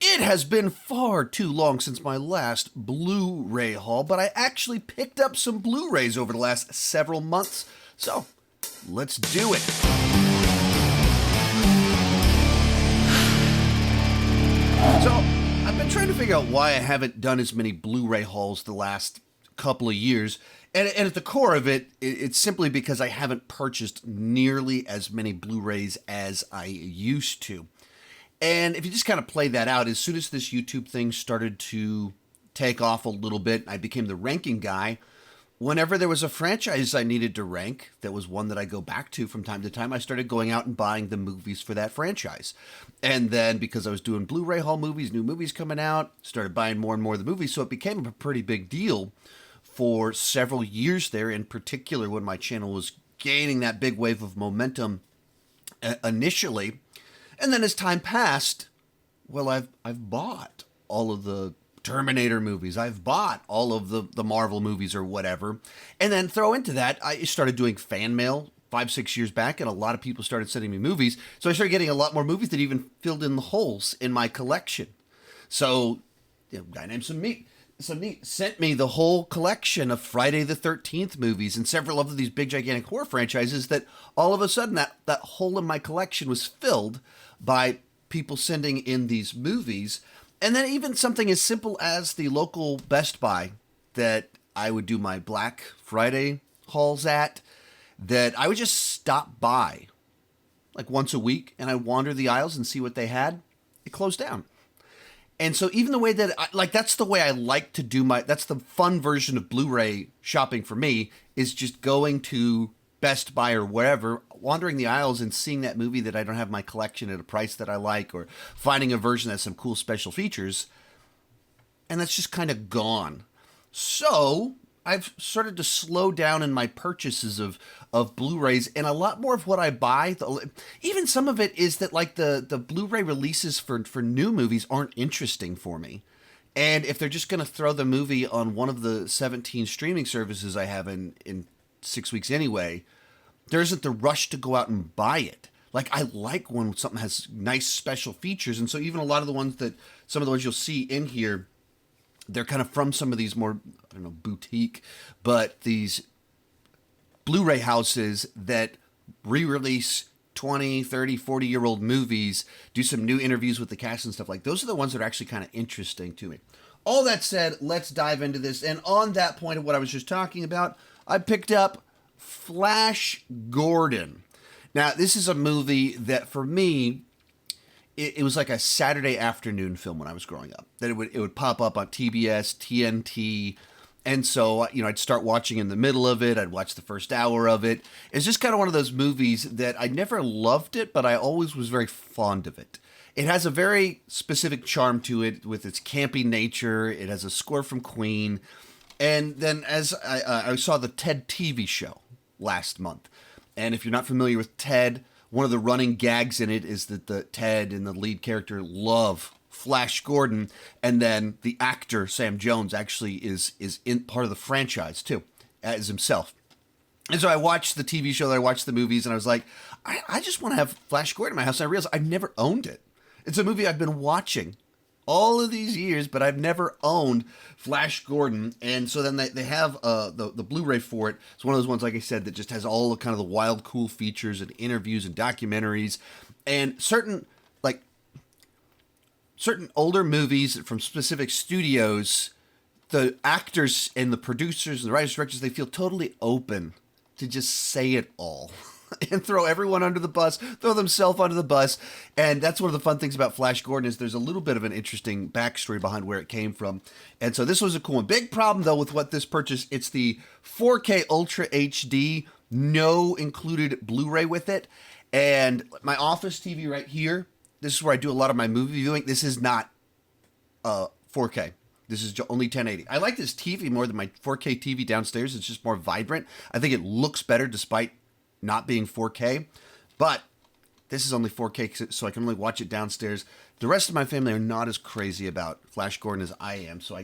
It has been far too long since my last Blu Ray haul, but I actually picked up some Blu rays over the last several months, so let's do it. So, I've been trying to figure out why I haven't done as many Blu ray hauls the last couple of years. And at the core of it, it's simply because I haven't purchased nearly as many Blu rays as I used to. And if you just kind of play that out, as soon as this YouTube thing started to take off a little bit, I became the ranking guy. Whenever there was a franchise I needed to rank, that was one that I go back to from time to time, I started going out and buying the movies for that franchise. And then because I was doing Blu-ray haul movies, new movies coming out, started buying more and more of the movies, so it became a pretty big deal for several years there, in particular when my channel was gaining that big wave of momentum initially. And then as time passed, well, I've bought all of the Terminator movies. I've bought all of the Marvel movies or whatever. And then throw into that, I started doing fan mail 5-6 years back, and a lot of people started sending me movies. So I started getting a lot more movies that even filled in the holes in my collection. So a guy named Summeet sent me the whole collection of Friday the 13th movies and several of these big gigantic horror franchises that all of a sudden that hole in my collection was filled by people sending in these movies. And then even something as simple as the local Best Buy that I would do my Black Friday hauls at, that I would just stop by like once a week and I'd wander the aisles and see what they had. It closed down. And so even the way that that's the way I like to do that's the fun version of Blu-ray shopping for me, is just going to Best Buy or wherever, wandering the aisles and seeing that movie that I don't have in my collection at a price that I like, or finding a version that has some cool special features. And that's just kind of gone. So I've started to slow down in my purchases of Blu-rays, and a lot more of what I buy, even some of it is that like the Blu-ray releases for new movies aren't interesting for me. And if they're just going to throw the movie on one of the 17 streaming services I have in 6 weeks anyway, there isn't the rush to go out and buy it. Like, I like when something has nice special features, and so even a lot of the ones some of the ones you'll see in here, they're kind of from some of these more, I don't know, boutique, but these Blu-ray houses that re-release 20, 30, 40-year-old movies, do some new interviews with the cast and stuff like those are the ones that are actually kind of interesting to me. All that said, let's dive into this. And on that point of what I was just talking about, I picked up Flash Gordon. Now, this is a movie that for me, it was like a Saturday afternoon film when I was growing up. That it would pop up on TBS, TNT, and so I'd start watching in the middle of it. I'd watch the first hour of it. It's just kind of one of those movies that I never loved it, but I always was very fond of it. It has a very specific charm to it with its campy nature. It has a score from Queen. And then as I saw the Ted TV show last month. And if you're not familiar with Ted, one of the running gags in it is that the Ted and the lead character love Flash Gordon, and then the actor Sam Jones actually is in part of the franchise too, as himself. And so I watched the TV show, I watched the movies, and I was like, I just want to have Flash Gordon in my house. And I realized I've never owned it. It's a movie I've been watching all of these years, but I've never owned Flash Gordon. And so then they have the Blu-ray for it. It's one of those ones, like I said, that just has all the kind of the wild, cool features and interviews and documentaries and certain older movies from specific studios. The actors and the producers and the writers, directors, they feel totally open to just say it all. And throw everyone under the bus, throw themselves under the bus. And that's one of the fun things about Flash Gordon is there's a little bit of an interesting backstory behind where it came from. And so this was a cool one. Big problem, though, with what this purchase, it's the 4K Ultra HD, no included Blu-ray with it. And my office TV right here, this is where I do a lot of my movie viewing. This is not 4K. This is only 1080. I like this TV more than my 4K TV downstairs. It's just more vibrant. I think it looks better despite not being 4K, but this is only 4K, so I can only watch it downstairs. The rest of my family are not as crazy about Flash Gordon as I am, so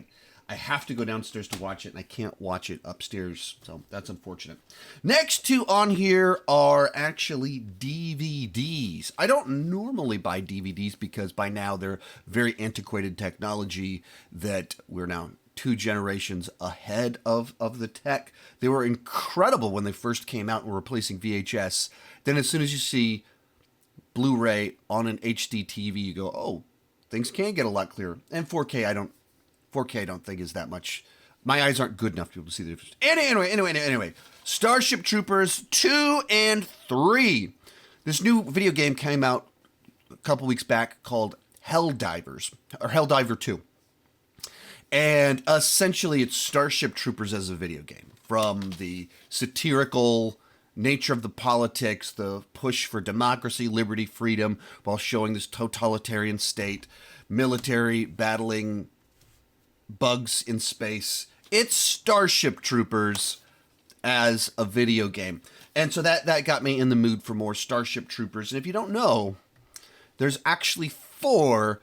I have to go downstairs to watch it, and I can't watch it upstairs, so that's unfortunate. Next two on here are actually DVDs. I don't normally buy DVDs because by now they're very antiquated technology that we're now 2 generations ahead of the tech. They were incredible when they first came out and were replacing VHS. Then as soon as you see Blu-ray on an HD TV, you go, oh, things can get a lot clearer. And 4K, I don't think is that much. My eyes aren't good enough to be able to see the difference. Anyway. Starship Troopers 2 and 3. This new video game came out a couple weeks back called Helldivers, or Helldiver 2. And essentially, it's Starship Troopers as a video game. From the satirical nature of the politics, the push for democracy, liberty, freedom, while showing this totalitarian state, military battling bugs in space. It's Starship Troopers as a video game. And so that got me in the mood for more Starship Troopers. And if you don't know, there's actually 4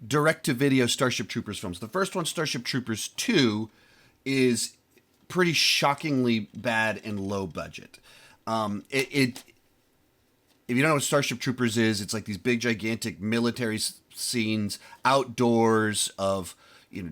direct-to-video Starship Troopers films. The first one, Starship Troopers 2, is pretty shockingly bad and low budget. If you don't know what Starship Troopers is, it's like these big, gigantic military scenes outdoors of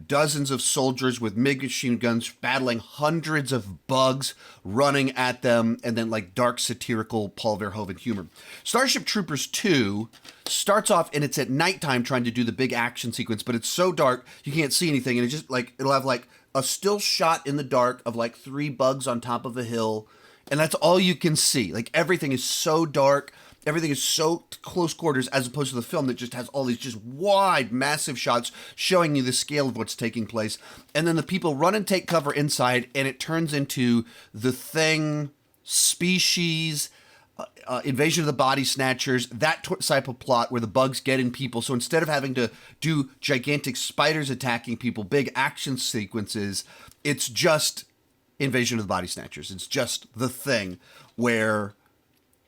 dozens of soldiers with machine guns battling hundreds of bugs running at them, and then like dark satirical Paul Verhoeven humor. Starship Troopers 2 starts off and it's at nighttime trying to do the big action sequence, but it's so dark you can't see anything, and it's just like it'll have like a still shot in the dark of like 3 bugs on top of a hill, and that's all you can see. Like everything is so dark. Everything is so close quarters as opposed to the film that just has all these just wide, massive shots showing you the scale of what's taking place. And then the people run and take cover inside, and it turns into The Thing, Species, Invasion of the Body Snatchers, that type of plot where the bugs get in people. So instead of having to do gigantic spiders attacking people, big action sequences, it's just Invasion of the Body Snatchers. It's just The Thing, where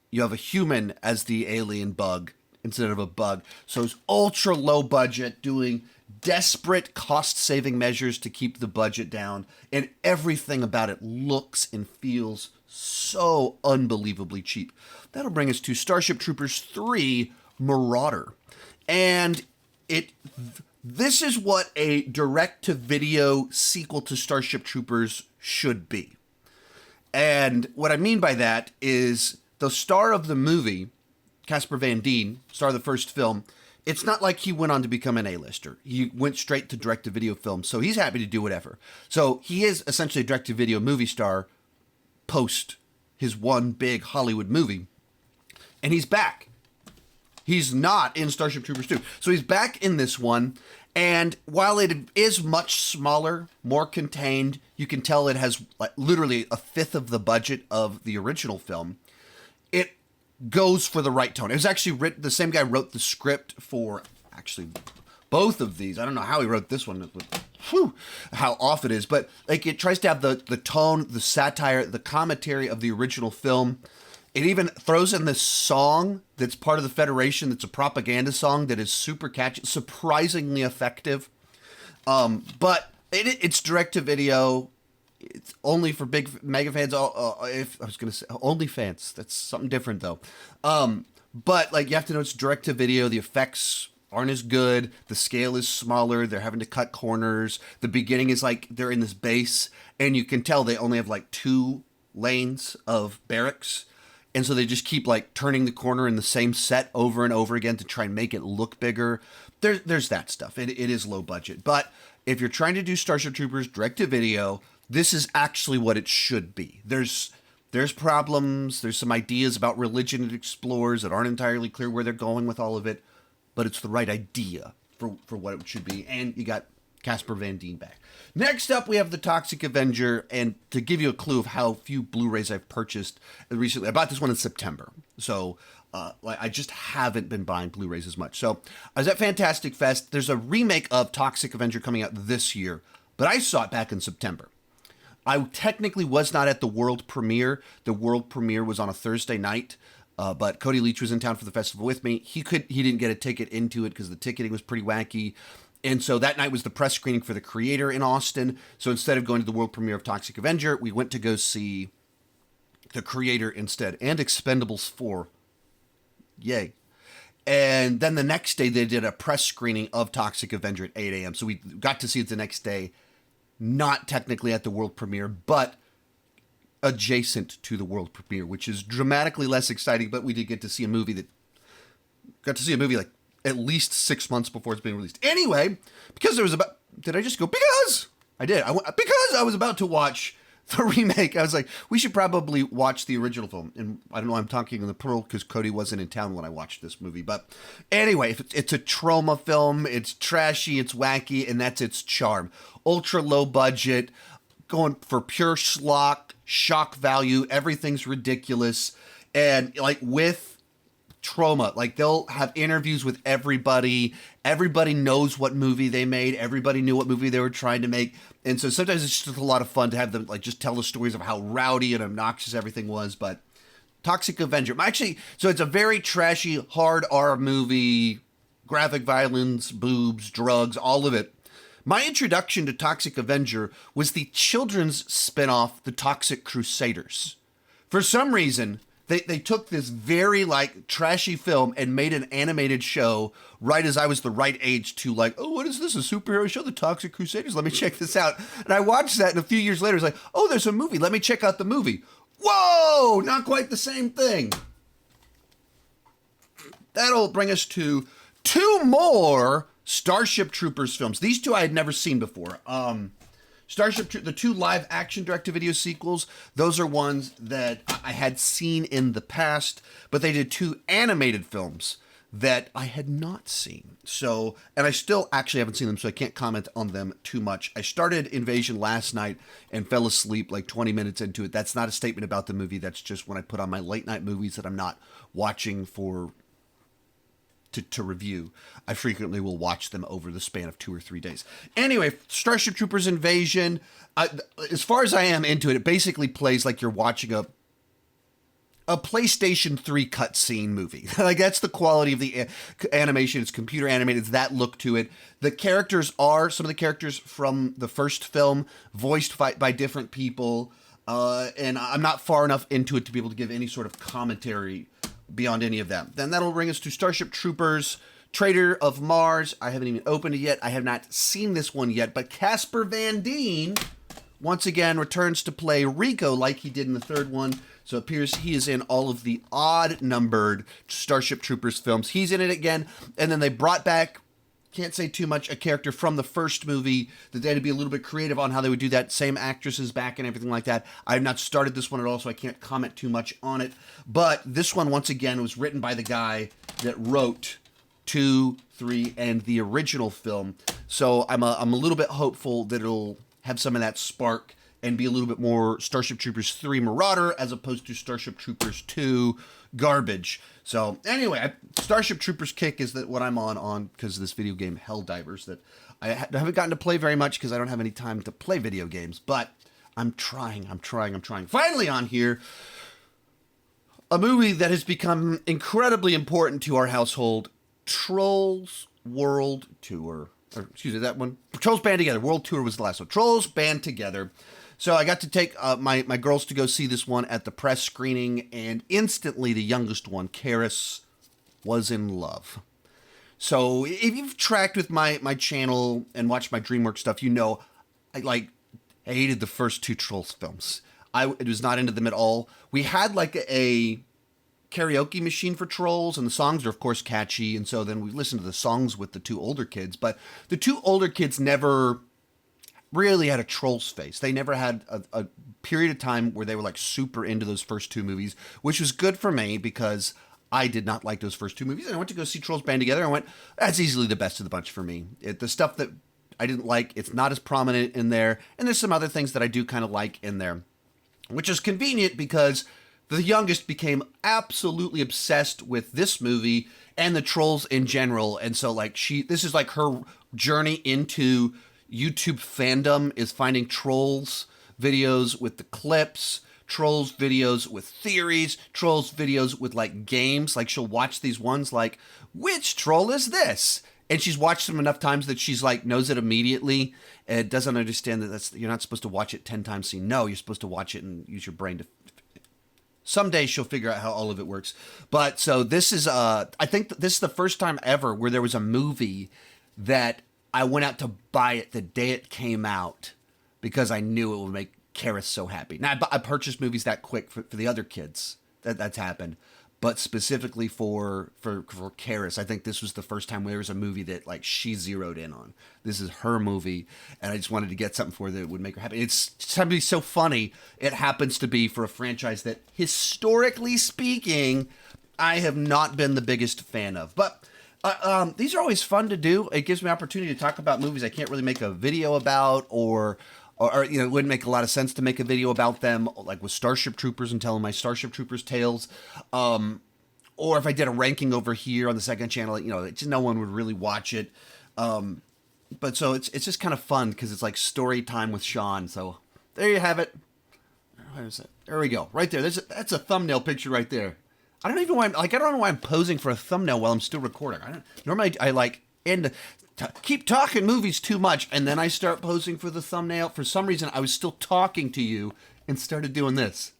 you have a human as the alien bug instead of a bug. So it's ultra low budget, doing desperate cost-saving measures to keep the budget down. And everything about it looks and feels so unbelievably cheap. That'll bring us to Starship Troopers 3 Marauder. And this is what a direct-to-video sequel to Starship Troopers should be. And what I mean by that is the star of the movie, Casper Van Dien, star of the first film, it's not like he went on to become an A-lister. He went straight to direct-to-video film, so he's happy to do whatever. So he is essentially a direct-to-video movie star post his one big Hollywood movie, and he's back. He's not in Starship Troopers 2. So he's back in this one, and while it is much smaller, more contained, you can tell it has like literally a fifth of the budget of the original film. It goes for the right tone. It was actually written, the same guy wrote the script for actually both of these. I don't know how he wrote this one, how off it is, but like it tries to have the tone, the satire, the commentary of the original film. It even throws in this song that's part of the Federation, that's a propaganda song that is super catchy, surprisingly effective. But it's direct to video. It's only for big mega fans. If I was going to say only fans, that's something different though. But like you have to know it's direct to video. The effects aren't as good. The scale is smaller. They're having to cut corners. The beginning is like they're in this base, and you can tell they only have like 2 lanes of barracks. And so they just keep like turning the corner in the same set over and over again to try and make it look bigger. There's that stuff. It is low budget. But if you're trying to do Starship Troopers direct to video, this is actually what it should be. There's problems. There's some ideas about religion it explores that aren't entirely clear where they're going with all of it. But it's the right idea for what it should be. And you got Casper Van Dien back. Next up, we have The Toxic Avenger. And to give you a clue of how few Blu-rays I've purchased recently, I bought this one in September. So I just haven't been buying Blu-rays as much. So I was at Fantastic Fest. There's a remake of Toxic Avenger coming out this year. But I saw it back in September. I technically was not at the world premiere. The world premiere was on a Thursday night. But Cody Leach was in town for the festival with me. He didn't get a ticket into it because the ticketing was pretty wacky. And so that night was the press screening for The Creator in Austin. So instead of going to the world premiere of Toxic Avenger, we went to go see The Creator instead, and Expendables 4. Yay. And then the next day, they did a press screening of Toxic Avenger at 8 a.m. So we got to see it the next day, not technically at the world premiere, but adjacent to the world premiere, which is dramatically less exciting. But we did get to see a movie like at least 6 months before it's being released. Anyway, because there was about... Did I just go, because? I did. Because I was about to watch the remake. I was like, we should probably watch the original film. And I don't know why I'm talking in the plural, because Cody wasn't in town when I watched this movie. But anyway, it's a trauma film. It's trashy, it's wacky, and that's its charm. Ultra low budget, going for pure schlock, shock value. Everything's ridiculous. And like with Trauma, like they'll have interviews with everybody. Everybody knows what movie they made. Everybody knew what movie they were trying to make. And so sometimes it's just a lot of fun to have them like just tell the stories of how rowdy and obnoxious everything was. But Toxic Avenger, actually, so it's a very trashy, hard R movie, graphic violence, boobs, drugs, all of it. My introduction to Toxic Avenger was the children's spinoff, The Toxic Crusaders. For some reason, They took this very, like, trashy film and made an animated show right as I was the right age to, like, oh, what is this, a superhero show, The Toxic Crusaders? Let me check this out. And I watched that, and a few years later, I was like, oh, there's a movie. Let me check out the movie. Whoa! Not quite the same thing. That'll bring us to 2 more Starship Troopers films. These 2 I had never seen before. The 2 live action direct-to-video sequels, those are ones that I had seen in the past, but they did 2 animated films that I had not seen. So, and I still actually haven't seen them, so I can't comment on them too much. I started Invasion last night and fell asleep like 20 minutes into it. That's not a statement about the movie. That's just when I put on my late night movies that I'm not watching to review. I frequently will watch them over the span of 2 or 3 days. Anyway, Starship Troopers Invasion, as far as I am into it, it basically plays like you're watching a PlayStation 3 cutscene movie. Like, that's the quality of the animation. It's computer animated. It's that look to it. The characters are some of the characters from the first film, voiced by different people. And I'm not far enough into it to be able to give any sort of commentary beyond any of them. Then that'll bring us to Starship Troopers, Traitor of Mars. I haven't even opened it yet. I have not seen this one yet, but Casper Van Dien once again returns to play Rico like he did in the third one. So it appears he is in all of the odd-numbered Starship Troopers films. He's in it again, and then they brought back, can't say too much, a character from the first movie that they had to be a little bit creative on how they would do that. Same actresses back and everything like that. I have not started this one at all, so I can't comment too much on it. But this one, once again, was written by the guy that wrote 2, 3, and the original film. So I'm a little bit hopeful that it'll have some of that spark and be a little bit more Starship Troopers 3 Marauder as opposed to Starship Troopers 2 garbage. So anyway, Starship Troopers kick is what I'm on because of this video game Helldivers that I haven't gotten to play very much because I don't have any time to play video games, but I'm trying. Finally on here, a movie that has become incredibly important to our household, Trolls World Tour. Or, excuse me, that one. Trolls Band Together. World Tour was the last one. Trolls Band Together. So I got to take my girls to go see this one at the press screening, and instantly the youngest one, Karis, was in love. So if you've tracked with my channel and watched my DreamWorks stuff, you know I hated the first 2 Trolls films. I was not into them at all. We had like a karaoke machine for Trolls, and the songs are of course catchy, and so then we listened to the songs with the 2 older kids, but the 2 older kids never really had a Trolls face. They never had a period of time where they were like super into those first 2 movies, which was good for me because I did not like those first 2 movies. And I went to go see Trolls Band Together. I went, that's easily the best of the bunch for me. The stuff that I didn't like, it's not as prominent in there. And there's some other things that I do kind of like in there, which is convenient because the youngest became absolutely obsessed with this movie and the Trolls in general. And so like this is like her journey into YouTube fandom, is finding Trolls videos with the clips, Trolls videos with theories, Trolls videos with like games. Like she'll watch these ones like, which troll is this? And she's watched them enough times that she's like knows it immediately and doesn't understand that you're not supposed to watch it 10 times so you know. You're supposed to watch it and use your brain to. Someday she'll figure out how all of it works. But so this is, I think this is the first time ever where there was a movie that I went out to buy it the day it came out because I knew it would make Karis so happy. Now, I purchased movies that quick for the other kids. That's happened. But specifically for Karis, I think this was the first time there was a movie that like she zeroed in on. This is her movie, and I just wanted to get something for her that would make her happy. It's something so funny. It happens to be for a franchise that, historically speaking, I have not been the biggest fan of. But these are always fun to do. It gives me opportunity to talk about movies I can't really make a video about, or you know, it wouldn't make a lot of sense to make a video about them, like with Starship Troopers and telling my Starship Troopers tales. Or if I did a ranking over here on the second channel, you know, just no one would really watch it. But so it's just kind of fun because it's like story time with Sean. So there you have it. Where is it? There we go. Right there. That's a thumbnail picture right there. I don't even know why I don't know why I'm posing for a thumbnail while I'm still recording. Normally I like keep talking movies too much, and then I start posing for the thumbnail. For some reason, I was still talking to you and started doing this.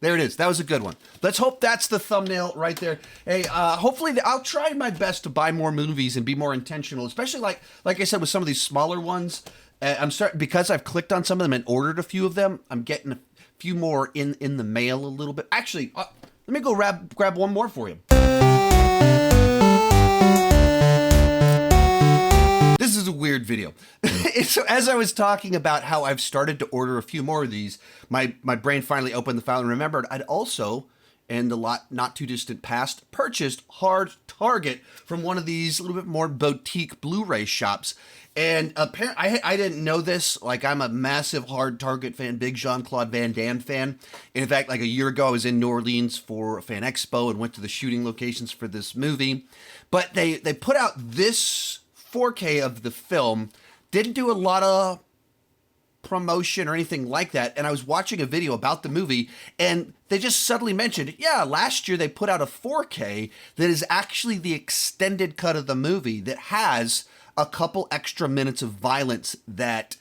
There it is. That was a good one. Let's hope that's the thumbnail right there. Hey, hopefully I'll try my best to buy more movies and be more intentional, especially like I said with some of these smaller ones. I'm starting because I've clicked on some of them and ordered a few of them. I'm getting a few more in the mail a little bit. Actually, let me go grab one more for you. This is a weird video. So as I was talking about how I've started to order a few more of these, my brain finally opened the file and remembered I'd also, in the not too distant past, purchased Hard Target from one of these a little bit more boutique Blu-ray shops. And apparently, I didn't know this. Like, I'm a massive Hard Target fan, big Jean-Claude Van Damme fan. And in fact, like a year ago, I was in New Orleans for a fan expo and went to the shooting locations for this movie. But they put out this 4K of the film, didn't do a lot of promotion or anything like that, and I was watching a video about the movie, and they just suddenly mentioned, yeah, last year they put out a 4K that is actually the extended cut of the movie that has a couple extra minutes of violence that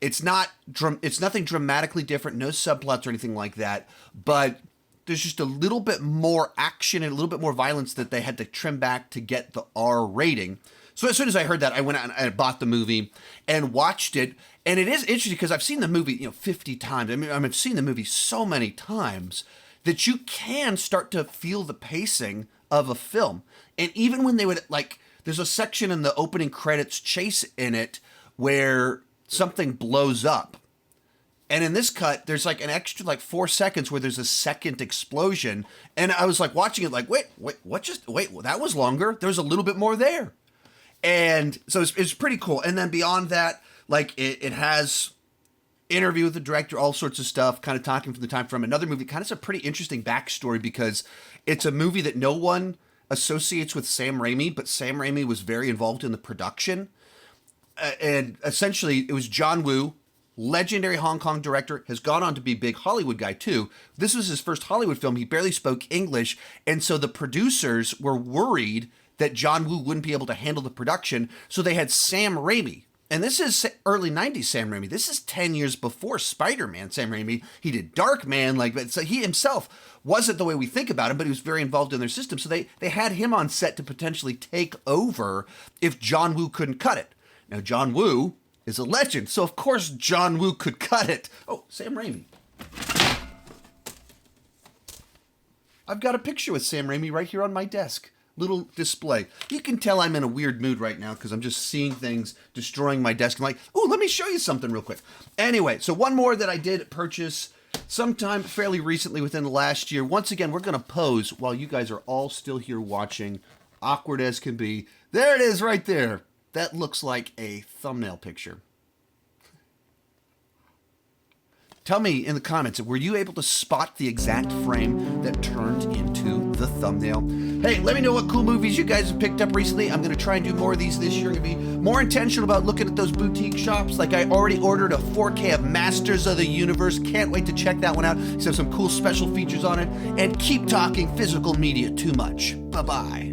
it's nothing dramatically different, no subplots or anything like that, but there's just a little bit more action and a little bit more violence that they had to trim back to get the R rating. So as soon as I heard that, I went out and I bought the movie and watched it. And it is interesting because I've seen the movie, 50 times. I mean, I've seen the movie so many times that you can start to feel the pacing of a film. And even when they would, like, there's a section in the opening credits chase in it where something blows up. And in this cut, there's like an extra 4 seconds where there's a second explosion. And I was like watching it like, wait, that was longer. There's a little bit more there. And so it's pretty cool. And then beyond that, like it has interview with the director, all sorts of stuff, kind of talking from the time from another movie. Kind of a pretty interesting backstory because it's a movie that no one associates with Sam Raimi, but Sam Raimi was very involved in the production. And essentially it was John Woo, legendary Hong Kong director, has gone on to be a big Hollywood guy too. This was his first Hollywood film. He barely spoke English. And so the producers were worried that John Woo wouldn't be able to handle the production. So they had Sam Raimi. And this is early 90s Sam Raimi. This is 10 years before Spider-Man Sam Raimi. He did Darkman. So he himself wasn't the way we think about him, but he was very involved in their system. So they had him on set to potentially take over if John Woo couldn't cut it. Now, John Woo is a legend. So, of course, John Woo could cut it. Oh, Sam Raimi. I've got a picture with Sam Raimi right here on my desk. Little display. You can tell I'm in a weird mood right now because I'm just seeing things destroying my desk. I'm like, oh, let me show you something real quick. Anyway, so one more that I did purchase sometime fairly recently within the last year. Once again, we're going to pose while you guys are all still here watching. Awkward as can be. There it is right there. That looks like a thumbnail picture. Tell me in the comments, were you able to spot the exact frame that turned into the thumbnail? Hey, let me know what cool movies you guys have picked up recently. I'm going to try and do more of these this year. I'm going to be more intentional about looking at those boutique shops. Like I already ordered a 4K of Masters of the Universe. Can't wait to check that one out. It's got some cool special features on it. And keep talking physical media too much. Bye-bye.